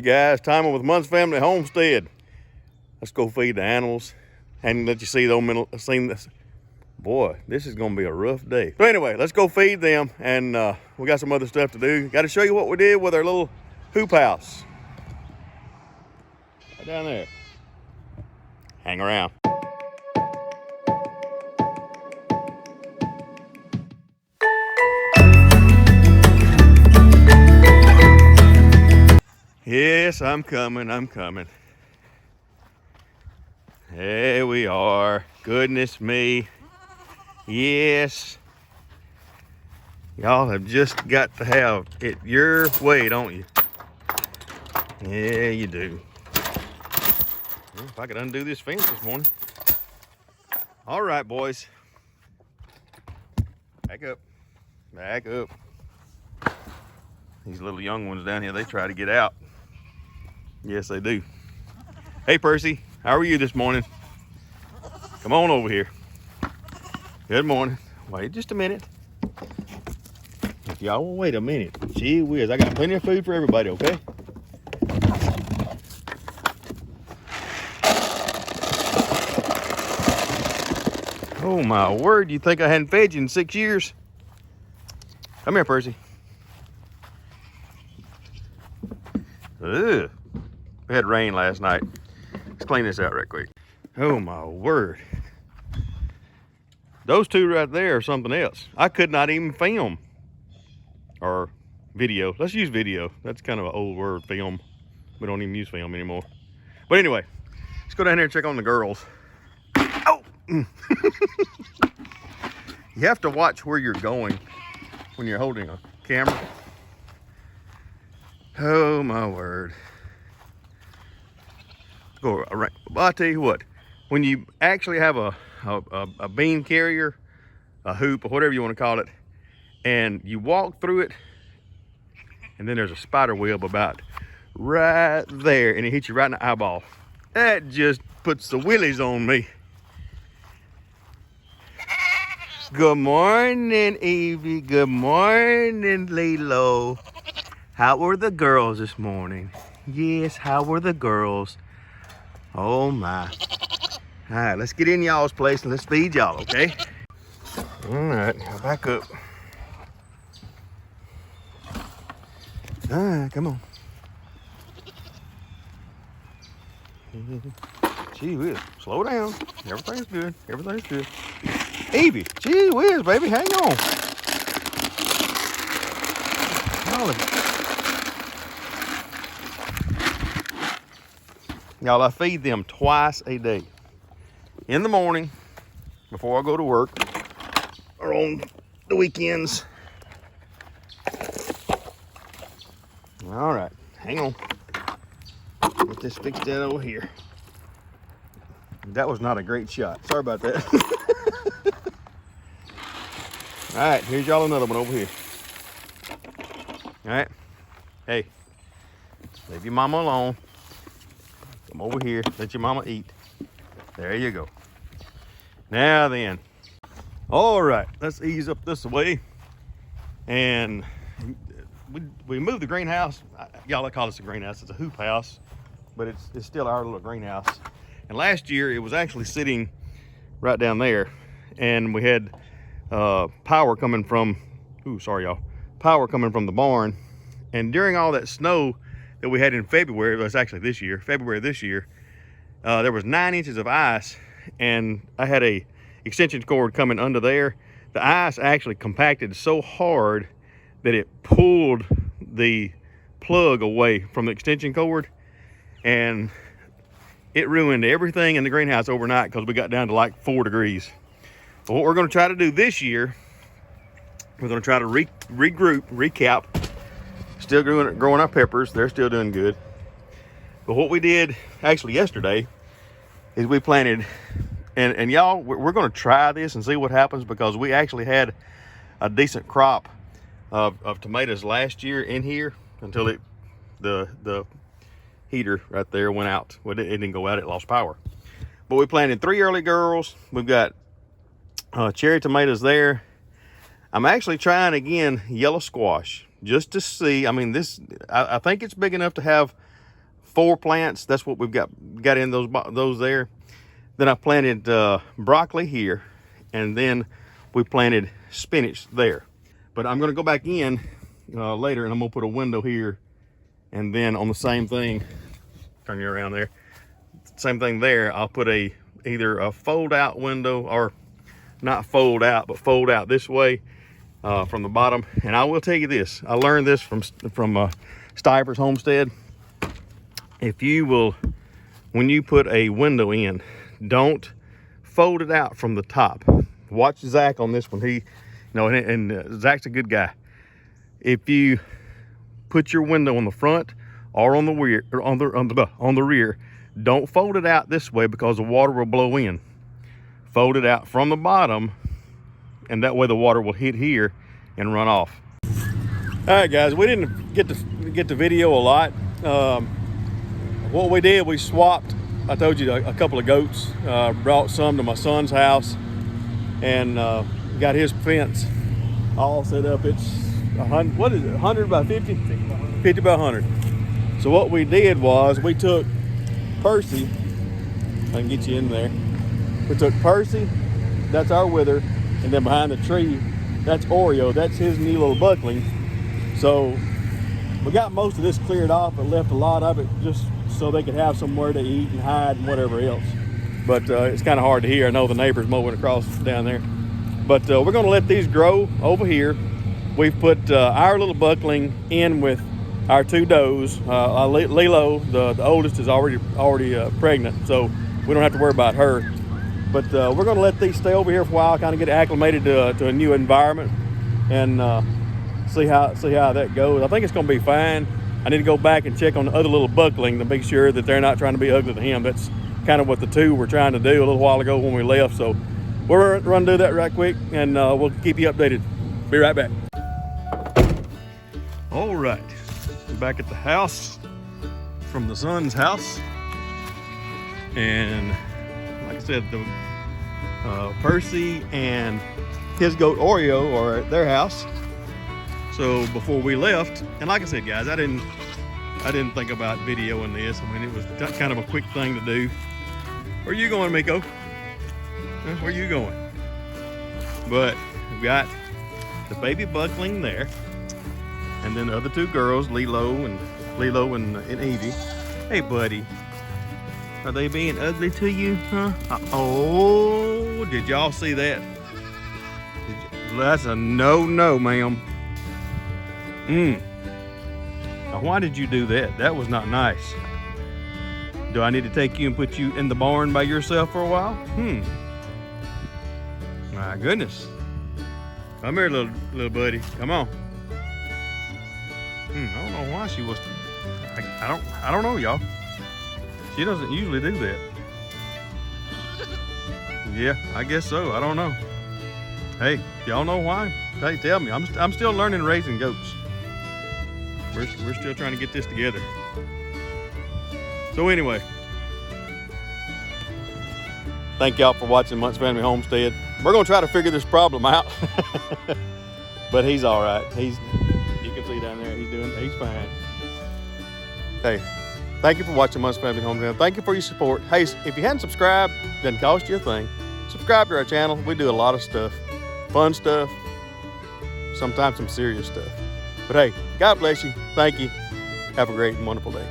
guys, time with Monts family Homestead. Let's go feed the animals and let you see the old scene. Boy, this is gonna be a rough day. So anyway, let's go feed them, and we got some other stuff to do. Got to show you what we did with our little hoop house. Right down there. Hang around. Yes, I'm coming. There we are. Goodness me. Yes. Y'all have just got to have it your way, don't you? Yeah, you do. Well, if I could undo this fence this morning. All right, boys. Back up. Back up. These little young ones down here, they try to get out. Yes, they do. Hey, Percy, how are you this morning? Come on over here. Good morning. Wait just a minute. If y'all will wait a minute. Gee whiz, I got plenty of food for everybody, okay? Oh my word, you think I hadn't fed you in 6 years? Come here, Percy. Ugh. We had rain last night. Let's clean this out right quick. Oh my word. Those two right there are something else. I could not even film. Or video. Let's use video. That's kind of an old word, film. We don't even use film anymore. But anyway, let's go down here and check on the girls. Oh! You have to watch where you're going when you're holding a camera. Oh my word. Go around. Well, I'll tell you what, when you actually have a bean carrier, a hoop, or whatever you want to call it, and you walk through it, and then there's a spider web about right there, and it hits you right in the eyeball. That just puts the willies on me. Good morning, Evie. Good morning, Lilo. How were the girls this morning? Yes, how were the girls? Oh my. All right, let's get in y'all's place and let's feed y'all, okay? All right, now back up. All right, come on. Gee whiz, slow down. Everything's good, everything's good. Evie, gee whiz, baby, hang on. Y'all, I feed them twice a day. In the morning, before I go to work, or on the weekends. All right, hang on. Get this fixed out over here. That was not a great shot. Sorry about that. All right, here's y'all another one over here. All right, hey, leave your mama alone. Come over here, let your mama eat. There you go. Now then, all right, let's ease up this way. And we moved the greenhouse. Y'all, I call this a greenhouse. It's a hoop house, but it's still our little greenhouse. And last year, it was actually sitting right down there. And we had power coming from, power coming from the barn. And during all that snow that we had in February, it was actually February this year, there was 9 inches of ice, and I had a extension cord coming under there. The ice actually compacted so hard that it pulled the plug away from the extension cord, and it ruined everything in the greenhouse overnight because we got down to like 4 degrees. But what we're going to try to do this year, we're going to try to recap. Still growing our peppers. They're still doing good. But what we did actually yesterday is we planted, and y'all, we're going to try this and see what happens, because we actually had a decent crop of tomatoes last year in here until the heater right there went out. Well, it didn't go out, it lost power. But we planted 3 early girls. We've got cherry tomatoes there. I'm actually trying again yellow squash just to see. I mean, I think it's big enough to have 4 plants. That's what we've got in those there. Then I planted broccoli here, and then we planted spinach there. But I'm gonna go back in later, and I'm gonna put a window here, and then on the same thing, turn you around there, same thing there, I'll put either a fold out window, or not fold out, but fold out this way from the bottom. And I will tell you this, I learned this from Stiver's Homestead. If you will, when you put a window in, don't fold it out from the top. Watch Zach on this one. He, you know, and Zach's a good guy. If you put your window on the front or on the rear, or on the rear, don't fold it out this way, because the water will blow in. Fold it out from the bottom, and that way the water will hit here and run off. All right, guys, we didn't get to video a lot. What we did, we swapped. I told you a couple of goats. Brought some to my son's house, and got his fence all set up. It's 100. What is it? 100 by 50? 50 by 100. So what we did was we took Percy. I can get you in there. We took Percy. That's our wither, and then behind the tree, that's Oreo. That's his new little buckling. So we got most of this cleared off, but left a lot of it just so they could have somewhere to eat and hide and whatever else. But it's kind of hard to hear. I know the neighbors mowing across down there. But we're going to let these grow over here. We've put our little buckling in with our 2 does. Lilo, the oldest, is already pregnant, so we don't have to worry about her. But we're going to let these stay over here for a while, kind of get acclimated to a new environment, and see how that goes. I think it's going to be fine. I need to go back and check on the other little buckling to make sure that they're not trying to be ugly to him. That's kind of what the 2 were trying to do a little while ago when we left. So we're going to do that right quick, and we'll keep you updated. Be right back. All right, we're back at the house from the son's house, and like I said, the Percy and his goat Oreo are at their house. So before we left, and like I said, guys, I didn't think about videoing this. I mean, it was kind of a quick thing to do. Where you going, Miko? Where you going? But we've got the baby buckling there, and then the other 2 girls, Lilo and Evie. Hey, buddy, are they being ugly to you, huh? Oh, did y'all see that? That's a no, ma'am. Now, why did you do that? That was not nice. Do I need to take you and put you in the barn by yourself for a while? My goodness. Come here, little buddy. Come on. I don't know why she was. I don't know, y'all. She doesn't usually do that. Yeah, I guess so. I don't know. Hey, y'all know why? Hey, tell me. I'm still learning raising goats. We're still trying to get this together. So anyway, thank y'all for watching Monts Family Homestead. We're gonna try to figure this problem out. But he's all right. You can see down there, he's fine. Hey, thank you for watching Monts Family Homestead. Thank you for your support. Hey, if you hadn't subscribed, it doesn't cost you a thing. Subscribe to our channel. We do a lot of stuff, fun stuff, sometimes some serious stuff. But hey, God bless you. Thank you. Have a great and wonderful day.